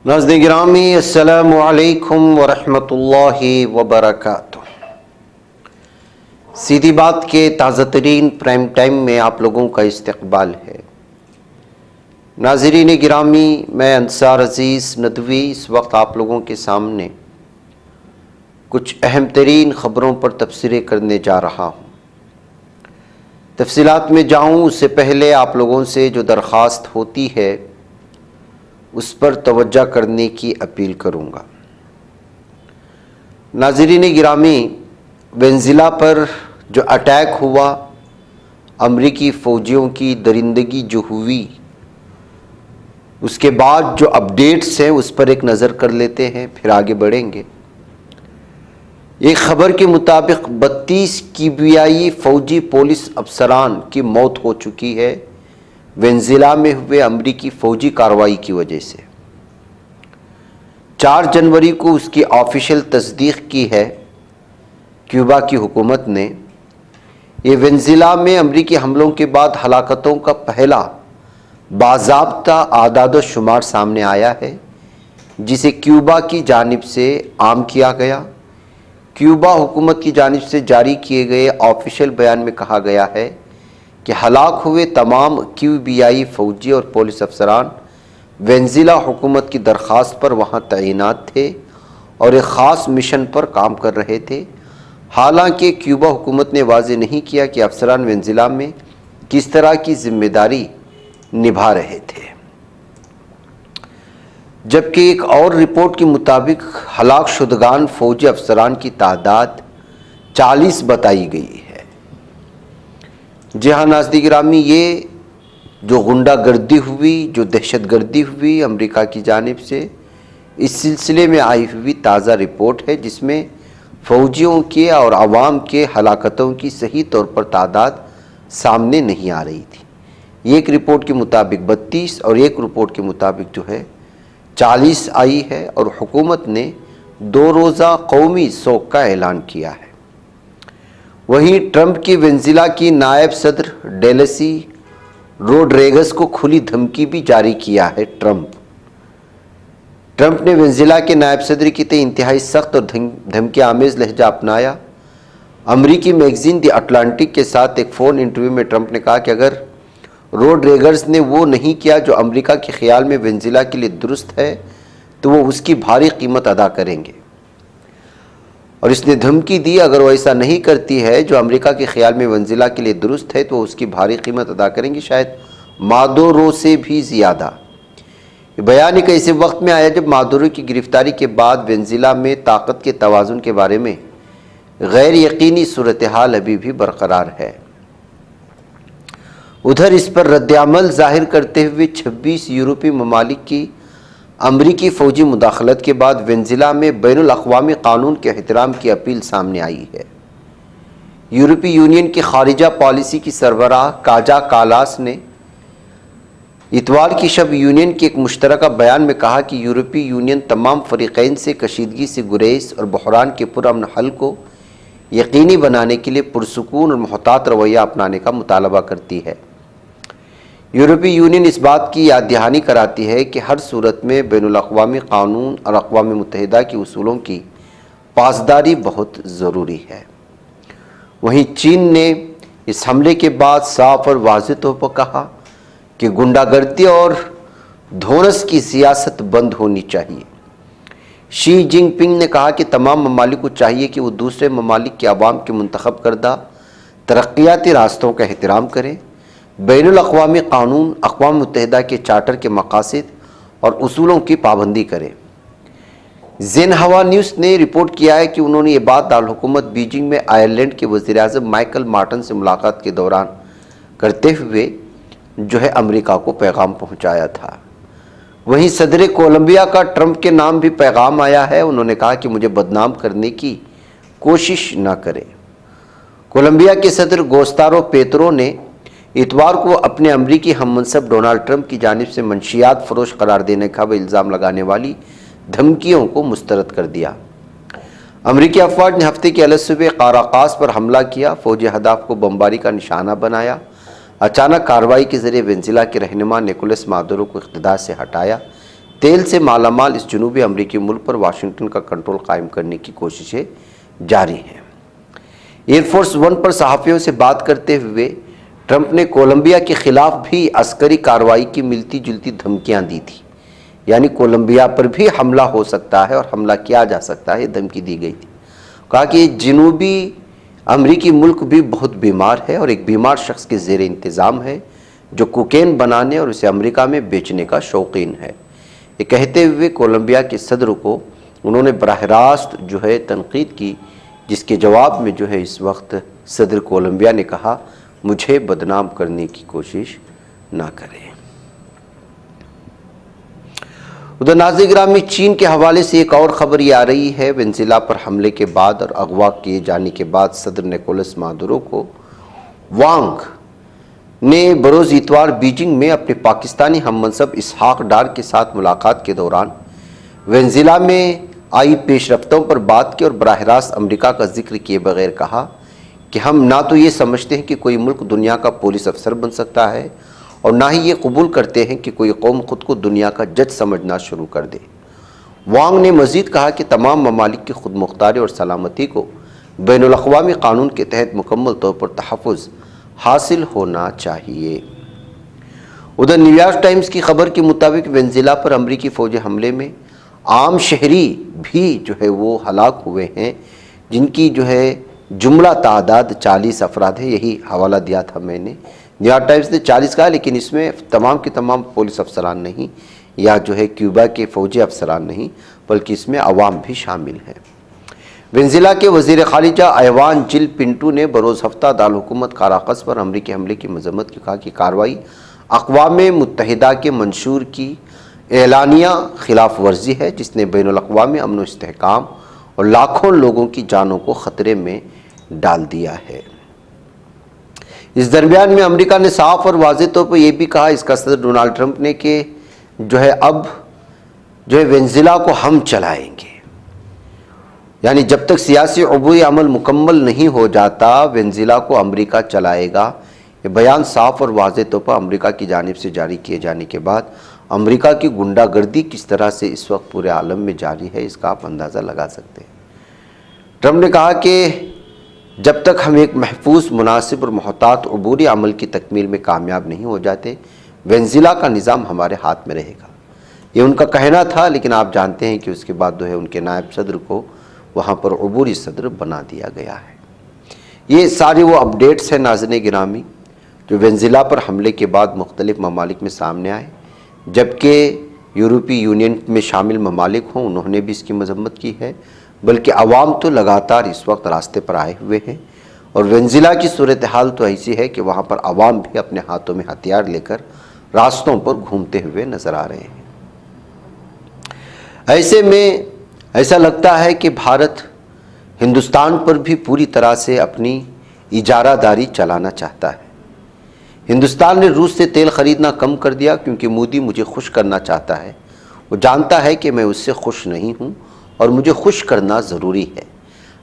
ناظرین گرامی السلام علیکم ورحمۃ اللہ وبرکاتہ۔ سیدھی بات کے تازہ ترین پرائم ٹائم میں آپ لوگوں کا استقبال ہے۔ ناظرین گرامی، میں انصار عزیز ندوی اس وقت آپ لوگوں کے سامنے کچھ اہم ترین خبروں پر تبصرے کرنے جا رہا ہوں۔ تفصیلات میں جاؤں اس سے پہلے آپ لوگوں سے جو درخواست ہوتی ہے اس پر توجہ کرنے کی اپیل کروں گا۔ ناظرین گرامی، وینزویلا پر جو اٹیک ہوا، امریکی فوجیوں کی درندگی جو ہوئی، اس کے بعد جو اپڈیٹس ہیں اس پر ایک نظر کر لیتے ہیں، پھر آگے بڑھیں گے۔ ایک خبر کے مطابق 32 کیوبیائی فوجی پولیس افسران کی موت ہو چکی ہے وینزویلا میں ہوئے امریکی فوجی کارروائی کی وجہ سے۔ 4 جنوری کو اس کی آفیشیل تصدیق کی ہے کیوبا کی حکومت نے۔ یہ وینزویلا میں امریکی حملوں کے بعد ہلاکتوں کا پہلا باضابطہ اعداد و شمار سامنے آیا ہے، جسے کیوبا کی جانب سے عام کیا گیا۔ کیوبا حکومت کی جانب سے جاری کیے گئے آفیشیل بیان میں کہا گیا ہے کہ ہلاک ہوئے تمام کیوبیائی فوجی اور پولیس افسران وینزویلا حکومت کی درخواست پر وہاں تعینات تھے اور ایک خاص مشن پر کام کر رہے تھے۔ حالانکہ کیوبا حکومت نے واضح نہیں کیا کہ افسران وینزویلا میں کس طرح کی ذمہ داری نبھا رہے تھے، جبکہ ایک اور رپورٹ کے مطابق ہلاک شدگان فوجی افسران کی تعداد 40 بتائی گئی ہے۔ جی ہاں ناظرین گرامی، یہ جو غنڈہ گردی ہوئی، جو دہشت گردی ہوئی امریکہ کی جانب سے، اس سلسلے میں آئی ہوئی تازہ رپورٹ ہے، جس میں فوجیوں کے اور عوام کے ہلاکتوں کی صحیح طور پر تعداد سامنے نہیں آ رہی تھی۔ ایک رپورٹ کے مطابق 32 اور ایک رپورٹ کے مطابق جو ہے 40 آئی ہے، اور حکومت نے 2 روزہ قومی سوگ کا اعلان کیا ہے۔ وہیں ٹرمپ کی وینزویلا کی نائب صدر ڈیلسی روڈریگز کو کھلی دھمکی بھی جاری کیا ہے۔ ٹرمپ نے وینزویلا کے نائب صدر کی تئیں انتہائی سخت اور دھمکی آمیز لہجہ اپنایا۔ امریکی میگزین دی اٹلانٹک کے ساتھ ایک فون انٹرویو میں ٹرمپ نے کہا کہ اگر روڈریگز نے وہ نہیں کیا جو امریکہ کے خیال میں وینزویلا کے لیے درست ہے تو وہ اس کی بھاری قیمت ادا کریں گے، اور اس نے دھمکی دی اگر وہ ایسا نہیں کرتی ہے جو امریکہ کے خیال میں وینزویلا کے لیے درست ہے تو وہ اس کی بھاری قیمت ادا کریں گے، شاید مادورو سے بھی زیادہ۔ یہ بیان ایک ایسے وقت میں آیا جب مادورو کی گرفتاری کے بعد وینزویلا میں طاقت کے توازن کے بارے میں غیر یقینی صورتحال ابھی بھی برقرار ہے۔ ادھر اس پر رد عمل ظاہر کرتے ہوئے 26 یورپی ممالک کی امریکی فوجی مداخلت کے بعد وینزویلا میں بین الاقوامی قانون کے احترام کی اپیل سامنے آئی ہے۔ یورپی یونین کی خارجہ پالیسی کی سربراہ کاجا کالاس نے اتوار کی شب یونین کے ایک مشترکہ بیان میں کہا کہ یورپی یونین تمام فریقین سے کشیدگی سے گریز اور بحران کے پرامن حل کو یقینی بنانے کے لیے پرسکون اور محتاط رویہ اپنانے کا مطالبہ کرتی ہے۔ یورپی یونین اس بات کی یاد دہانی کراتی ہے کہ ہر صورت میں بین الاقوامی قانون اور اقوام متحدہ کے اصولوں کی پاسداری بہت ضروری ہے۔ وہیں چین نے اس حملے کے بعد صاف اور واضح طور پر کہا کہ غنڈہ گردی اور دھونس کی سیاست بند ہونی چاہیے۔ شی جن پنگ نے کہا کہ تمام ممالک کو چاہیے کہ وہ دوسرے ممالک کے عوام کے منتخب کردہ ترقیاتی راستوں کا احترام کریں، بین الاقوامی قانون، اقوام متحدہ کے چارٹر کے مقاصد اور اصولوں کی پابندی کریں۔ زینہوا نیوز نے رپورٹ کیا ہے کہ انہوں نے یہ بات دارالحکومت بیجنگ میں آئرلینڈ کے وزیر اعظم مائیکل مارٹن سے ملاقات کے دوران کرتے ہوئے جو ہے امریکہ کو پیغام پہنچایا تھا۔ وہیں صدر کولمبیا کا ٹرمپ کے نام بھی پیغام آیا ہے۔ انہوں نے کہا کہ مجھے بدنام کرنے کی کوشش نہ کریں۔ کولمبیا کے صدر گوستارو پیترو نے اتوار کو اپنے امریکی ہم منصب ڈونالڈ ٹرمپ کی جانب سے منشیات فروش قرار دینے کا وہ الزام لگانے والی دھمکیوں کو مسترد کر دیا۔ امریکی افواج نے ہفتے کے الگ صبح قاراقاس پر حملہ کیا، فوجی اہداف کو بمباری کا نشانہ بنایا، اچانک کارروائی کے ذریعے وینزویلا کے رہنما نیکولس مادورو کو اقتدار سے ہٹایا۔ तेल से मालामाल इस जनूबी अमरीकी मुल्क पर वाशिंगटन का कंट्रोल कायम करने की कोशिशें जारी हैं। एयरफोर्स वन पर सहाफ़ियों से बात करते हुए ट्रंप ने कोलंबिया के खिलाफ भी अस्करी कार्रवाई की मिलती जुलती धमकियां दी थी, यानी कोलंबिया पर भी हमला हो सकता है और हमला किया जा सकता है, धमकी दी गई थी। कहा कि जनूबी अमरीकी मुल्क भी बहुत बीमार है और एक बीमार शख्स के ज़ेर इंतज़ाम है जो कोकेन बनाने और उसे अमेरिका में बेचने का शौकीन है। ये कहते हुए कोलंबिया के सदर को उन्होंने बराह रास्त जो है तनकीद की, जिसके जवाब में जो है इस वक्त सदर कोलंबिया ने कहा, मुझे बदनाम करने की कोशिश ना करें। उधर नाज़रीन गिरामी, चीन के हवाले से एक और ख़बर ये आ रही है। वेनेज़ुएला पर हमले के बाद और अगवा किए जाने के बाद सदर निकोलस मादुरो को वांग ने बरोज़ इतवार बीजिंग में अपने पाकिस्तानी हममनसब इसहाक डार के साथ मुलाकात के दौरान वेनेज़ुएला में आई पेशरफ्तों पर बात की और बराह रास्त अमरीका का जिक्र किए बगैर कहा कि हम ना तो ये समझते हैं कि कोई मुल्क दुनिया का पुलिस अफसर बन सकता है और ना ही ये कबूल करते हैं कि कोई कौम खुद को दुनिया का जज समझना शुरू कर दे। वांग ने मज़ीद कहा कि तमाम ममालिक की खुद मुख्तारी और सलामती को बैनुल अक़वामी क़ानून के तहत मुकम्मल तौर पर तहफ़्फ़ुज़ हासिल होना चाहिए। उधर न्यूयॉर्क टाइम्स की खबर के मुताबिक वेनेज़ुएला पर अमरीकी फ़ौजी हमले में आम शहरी भी जो है वो हलाक हुए हैं, जिनकी जो है जुमला तादाद 40 अफराद है। यही हवाला दिया था मैंने। न्यूयॉर्क टाइम्स ने 40 कहा, लेकिन इसमें तमाम के तमाम पुलिस अफसरान नहीं या जो है क्यूबा के फ़ौजी अफसरान नहीं, बल्कि इसमें अवाम भी शामिल हैं। वेनेज़ुएला के वज़ीर ख़ारिजा ऐवान जिल पिंटू ने बरोज़ हफ्ता दारुल-हुकूमत काराकस पर अमरीकी हमले की मज़म्मत की, कहा कि कार्रवाई अक़वाम मुत्तहिदा के मंशूर की एलानिया खिलाफ वर्जी है, जिसने बैनुल अक़वामी अमन व इस्तेहकाम और लाखों लोगों की जानों को ख़तरे में डाल दिया है। इस दरमियान में अमेरिका ने साफ और वाज़ेह तौर पर यह भी कहा, इसका सदर डोनाल्ड ट्रंप ने, कि जो है अब जो है वेनेज़ुएला को हम चलाएंगे, यानी जब तक सियासी अबूरी अमल मुकम्मल नहीं हो जाता वेनेज़ुएला को अमेरिका चलाएगा। ये बयान साफ और वाज़ेह तौर पर अमेरिका की जानिब से जारी किए जाने के बाद अमेरिका की गुंडागर्दी किस तरह से इस वक्त पूरे आलम में जारी है, इसका आप अंदाज़ा लगा सकते हैं। ट्रंप ने कहा कि जब तक हम एक महफूज, मुनासिब और मोहतात अबूरी अमल की तकमील में कामयाब नहीं हो जाते, वेनेज़ुएला का निज़ाम हमारे हाथ में रहेगा। ये उनका कहना था, लेकिन आप जानते हैं कि उसके बाद जो है उनके नायब सदर को वहाँ पर अबूरी सदर बना दिया गया है। ये सारे वो अपडेट्स हैं नाज़रीन गिरामी जो वेनेज़ुएला पर हमले के बाद मुख्तलिफ़ ममालिक में सामने आए, जबकि यूरोपीय यूनियन में शामिल ममालिक हों उन्होंने भी इसकी मजम्मत की है, बल्कि अवाम तो लगातार इस वक्त रास्ते पर आए हुए हैं। और वेनेज़ुएला की सूरत हाल तो ऐसी है कि वहाँ पर अवाम भी अपने हाथों में हथियार लेकर रास्तों पर घूमते हुए नज़र आ रहे हैं। ऐसे में ऐसा लगता है कि भारत हिंदुस्तान पर भी पूरी तरह से अपनी इजारादारी चलाना चाहता है। हिंदुस्तान ने रूस से तेल ख़रीदना कम कर दिया क्योंकि मोदी मुझे खुश करना चाहता है। वो जानता है कि मैं उससे खुश नहीं हूँ और मुझे खुश करना ज़रूरी है।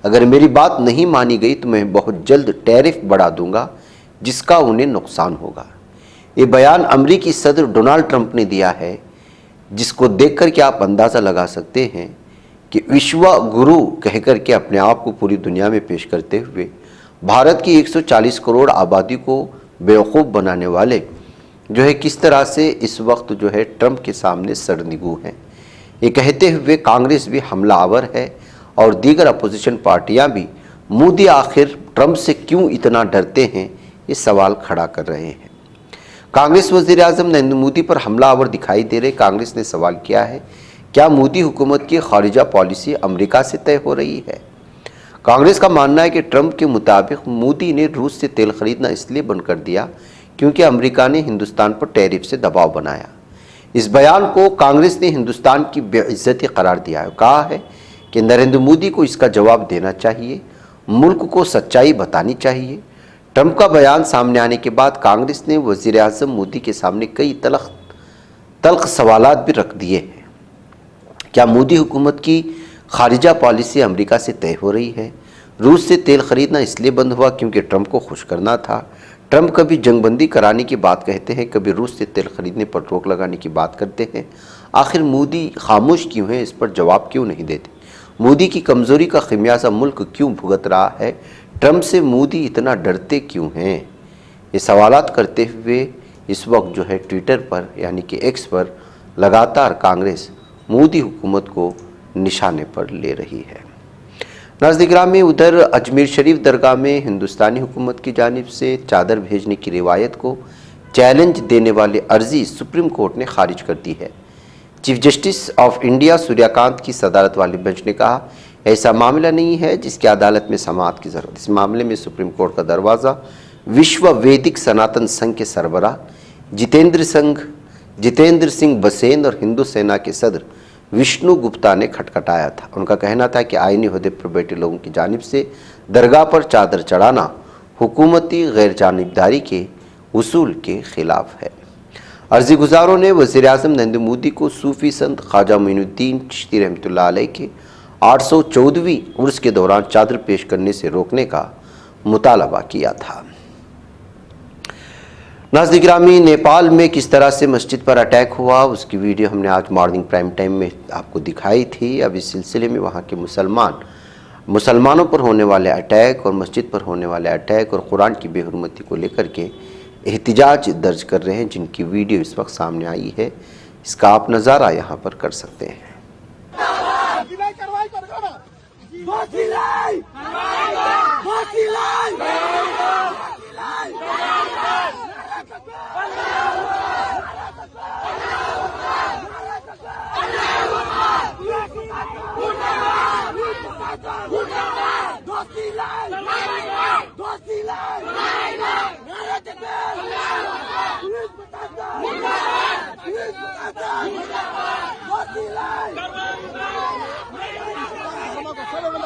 अगर मेरी बात नहीं मानी गई तो मैं बहुत जल्द टैरिफ बढ़ा दूंगा, जिसका उन्हें नुकसान होगा। ये बयान अमरीकी सदर डोनाल्ड ट्रंप ने दिया है, जिसको देखकर के आप अंदाज़ा लगा सकते हैं कि विश्व गुरु कहकर के अपने आप को पूरी दुनिया में पेश करते हुए भारत की 140 करोड़ आबादी को बेवकूफ़ बनाने वाले जो है किस तरह से इस वक्त जो है ट्रंप के सामने सरनिगू हैं। ये कहते हुए कांग्रेस भी हमलावर है और दीगर अपोजिशन पार्टियां भी मोदी आखिर ट्रंप से क्यों इतना डरते हैं, ये सवाल खड़ा कर रहे हैं। कांग्रेस वज़ीर आज़म नरेंद्र मोदी पर हमलावर दिखाई दे रहे। कांग्रेस ने सवाल किया है, क्या मोदी हुकूमत की खारिजा पॉलिसी अमेरिका से तय हो रही है? कांग्रेस का मानना है कि ट्रंप के मुताबिक मोदी ने रूस से तेल खरीदना इसलिए बंद कर दिया क्योंकि अमेरिका ने हिंदुस्तान पर टैरिफ से दबाव बनाया। इस बयान को कांग्रेस ने हिंदुस्तान की बेइज्जती करार दिया है। कहा है कि नरेंद्र मोदी को इसका जवाब देना चाहिए, मुल्क को सच्चाई बतानी चाहिए। ट्रंप का बयान सामने आने के बाद कांग्रेस ने वज़ीर आज़म मोदी के सामने कई तल्ख सवालात भी रख दिए हैं। क्या मोदी हुकूमत की खारिजा पॉलिसी अमेरिका से तय हो रही है? रूस से तेल खरीदना इसलिए बंद हुआ क्योंकि ट्रंप को खुश करना था। ट्रंप कभी जंगबंदी कराने की बात कहते हैं, कभी रूस से तेल खरीदने पर रोक लगाने की बात करते हैं। आखिर मोदी खामोश क्यों हैं, इस पर जवाब क्यों नहीं देते? मोदी की कमज़ोरी का खमियाजा मुल्क क्यों भुगत रहा है? ट्रंप से मोदी इतना डरते क्यों हैं? ये सवालात करते हुए इस वक्त जो है ट्विटर पर यानी कि एक्स पर लगातार कांग्रेस मोदी हुकूमत को निशाने पर ले रही है। नाज़रीन गिरामी, उधर अजमेर शरीफ दरगाह में हिंदुस्तानी हुकूमत की जानिब से चादर भेजने की रिवायत को चैलेंज देने वाली अर्जी सुप्रीम कोर्ट ने खारिज कर दी है। Chief justice of India Suryakant की सदारत वाली बेंच ने कहा, ऐसा मामला नहीं है जिसकी अदालत में समाअत की ज़रूरत। इस मामले में सुप्रीम कोर्ट का दरवाज़ा विश्व वैदिक सनातन संघ के सरबराह जितेंद्र सिंह बसेन और हिंदू सेना के सदर विष्णु गुप्ता ने खटखटाया था। उनका कहना था कि आईनी ओहदे पर बैठे लोगों की जानिब से दरगाह पर चादर चढ़ाना हुकूमती गैर जानिबदारी के उसूल के खिलाफ है। अर्जी गुजारों ने वज़ीर-ए-आज़म नरेंद्र मोदी को सूफी संत ख्वाजा मोइनुद्दीन चिश्ती रहमतुल्लाह अलैह के 814वीं उर्स के दौरान चादर पेश करने से रोकने का मुतालबा किया था। नाज़रीन गिरामी, नेपाल में किस तरह से मस्जिद पर अटैक हुआ उसकी वीडियो हमने आज मॉर्निंग प्राइम टाइम में आपको दिखाई थी। अब इस सिलसिले में वहाँ के मुसलमानों पर होने वाले अटैक और मस्जिद पर होने वाले अटैक और कुरान की बेहुरमती को लेकर के एहतिजाज दर्ज कर रहे हैं, जिनकी वीडियो इस वक्त सामने आई है। इसका आप नज़ारा यहाँ पर कर सकते हैं।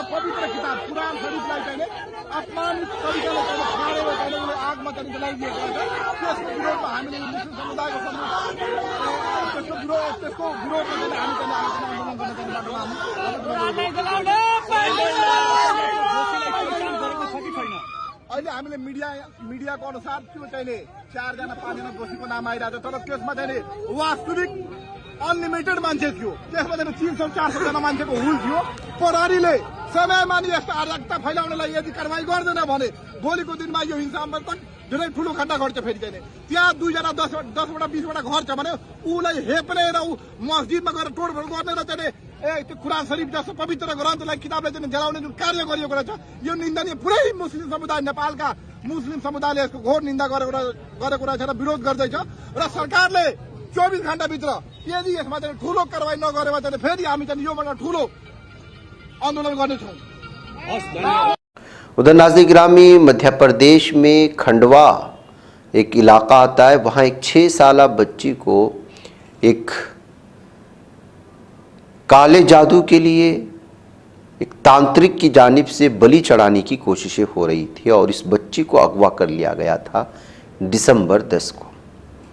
पवित्र किताब कुरान शरीफलाई चाहिँ अपमानित तरिकाले चाहिँ फाडेर चाहिँ आगमा चाहिँ जलाइदिएको छ। त्यसको विरोधमा हामीले मुस्लिम समुदायको त्यसको विरोधमा चाहिँ हामी आन्दोलन गर्न चाहिँ अहिले हामीले मिडियाको अनुसार त्यो चाहिँ 4 जना 5 जना दोषीको नाम आइरहेको छ, तर त्यसमा चाहिँ वास्तविक अनलिमिटेड मान्छे थियो। त्यसमा चाहिँ 300-400 जना मान्छेको हुल थियो। प्रहरीले समयमा नि यस्तो अराजकता फैलाउनलाई यदि कारवाही गर्दैन भने भोलिको दिनमा यो हिंसामा त धेरै ठुलो खड्डा गर्छ। फेरि चाहिँ त्यहाँ 2 जना 10वटा 20वटा घर छ भने उलाई हेप्ने र उ मस्जिदमा गएर तोडफोड गर्ने र चाहिँ त्यो कुरान शरीफ जस्तो पवित्र ग्रन्थलाई किताबलाई चाहिँ जलाउने जुन कार्य गरिएको रहेछ, यो निन्दनीय। पुरै मुस्लिम समुदाय, नेपालका मुस्लिम समुदायले यसको घोर निन्दा गरेको रहेछ र विरोध गर्दैछ। र सरकारले 24 घण्टाभित्र यदि यसमा चाहिँ ठुलो कारवाही नगरेमा चाहिँ फेरि हामी चाहिँ योभन्दा ठुलो आंदोलन गर्नेछौं। उधर नाज़रीन गिरामी, मध्य प्रदेश में खंडवा एक इलाका आता है, वहाँ एक 6 साला बच्ची को एक काले जादू के लिए एक तांत्रिक की जानिब से बलि चढ़ाने की कोशिशें हो रही थी और इस बच्ची को अगवा कर लिया गया था दिसंबर 10 को।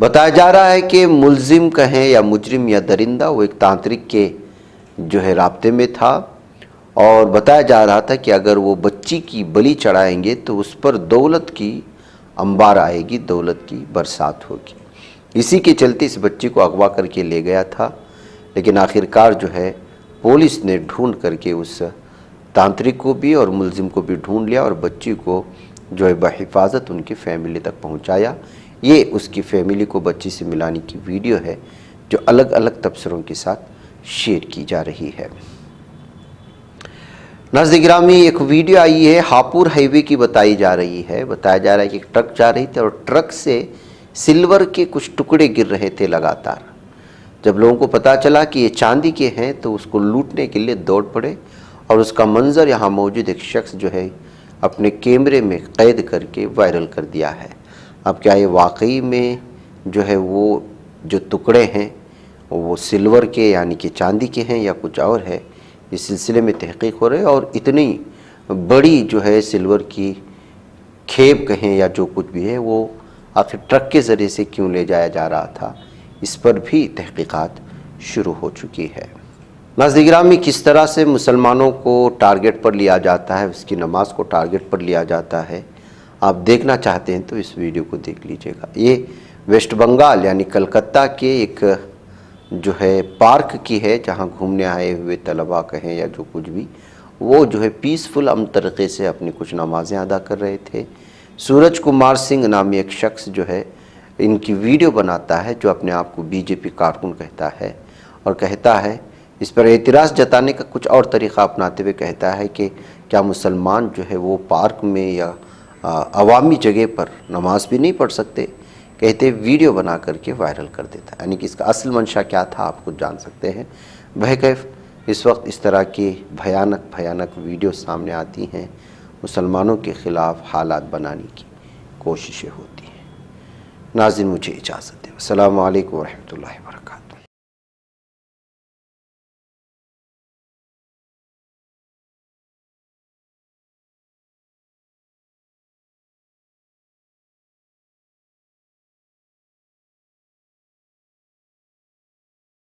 बताया जा रहा है कि मुलजिम कहें या मुजरिम या दरिंदा, वो एक तांत्रिक के जो है राब्ते में था और बताया जा रहा था कि अगर वो बच्ची की बलि चढ़ाएंगे तो उस पर दौलत की अंबार आएगी, दौलत की बरसात होगी। इसी के चलते इस बच्ची को अगवा करके ले गया था, लेकिन आखिरकार जो है पुलिस ने ढूंढ करके उस तांत्रिक को भी और मुलजिम को भी ढूंढ लिया और बच्ची को जो है बहिफाजत उनकी फैमिली तक पहुंचाया। ये उसकी फैमिली को बच्ची से मिलाने की वीडियो है जो अलग अलग तबसरों के साथ शेयर की जा रही है। नाज़रीन गिरामी, एक वीडियो आई है हापुड़ हाईवे की बताई जा रही है। बताया जा रहा है कि एक ट्रक जा रही थी और ट्रक से सिल्वर के कुछ टुकड़े गिर रहे थे लगातार। जब लोगों को पता चला कि ये चांदी के हैं तो उसको लूटने के लिए दौड़ पड़े और उसका मंजर यहाँ मौजूद एक शख्स जो है अपने कैमरे में कैद करके वायरल कर दिया है। अब क्या ये वाकई में जो है वो जो टुकड़े हैं वो सिल्वर के यानी कि चांदी के हैं या कुछ और है, इस सिलसिले में तहकीक हो रही है। और इतनी बड़ी जो है सिल्वर की खेप कहें या जो कुछ भी है वो आखिर ट्रक के ज़रिए से क्यों ले जाया जा रहा था, इस पर भी तहकीकात शुरू हो चुकी है। नाज़रीन गिरामी, किस तरह से मुसलमानों को टारगेट पर लिया जाता है, उसकी नमाज को टारगेट पर लिया जाता है, आप देखना चाहते हैं तो इस वीडियो को देख लीजिएगा। ये वेस्ट बंगाल यानी कलकत्ता के एक جو ہے پارک کی ہے جہاں گھومنے آئے ہوئے طلباء کہیں یا جو کچھ بھی، وہ جو ہے پیسفل امن طریقے سے اپنی کچھ نمازیں ادا کر رہے تھے۔ سورج کمار سنگھ نامی ایک شخص جو ہے ان کی ویڈیو بناتا ہے، جو اپنے آپ کو بی جے پی کارکن کہتا ہے، اور کہتا ہے اس پر اعتراض جتانے کا کچھ اور طریقہ اپناتے ہوئے کہتا ہے کہ کیا مسلمان جو ہے وہ پارک میں یا عوامی جگہ پر نماز بھی نہیں پڑھ سکتے، کہتے ویڈیو بنا کر کے وائرل کر دیتا ہے۔ یعنی کہ اس کا اصل منشا کیا تھا آپ خود جان سکتے ہیں۔ بہرکیف اس وقت اس طرح کی بھیانک ویڈیو سامنے آتی ہیں، مسلمانوں کے خلاف حالات بنانے کی کوششیں ہوتی ہیں۔ ناظرین مجھے اجازت دیں۔ السلام علیکم ورحمۃ اللہ۔